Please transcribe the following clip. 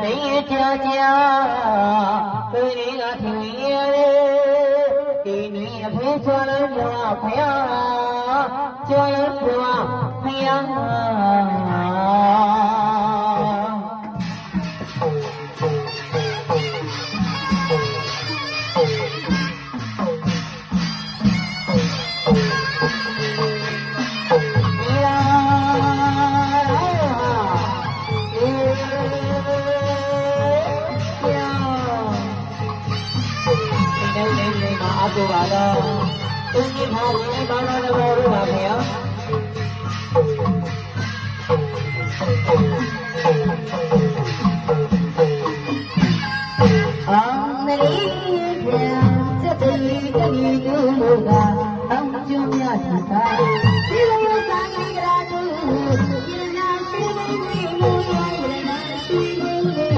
နေကြကြသူတွေကထင်ရတယ်ဒီနေ့အဖေချောလို့ဘွားဖယားချောလို့ဘွားဖယားဆိုပါတော့သူကြီးမှာလည်းဘာသာတော်တို့ပါခင်ဗျာအောင်မလေးပြန်စက်တွေတဏီတို့ကအမကျွမ်းရတာဒီလိုစားကြကြတော့ရနာရှိနေလို့ရနာရှိနေ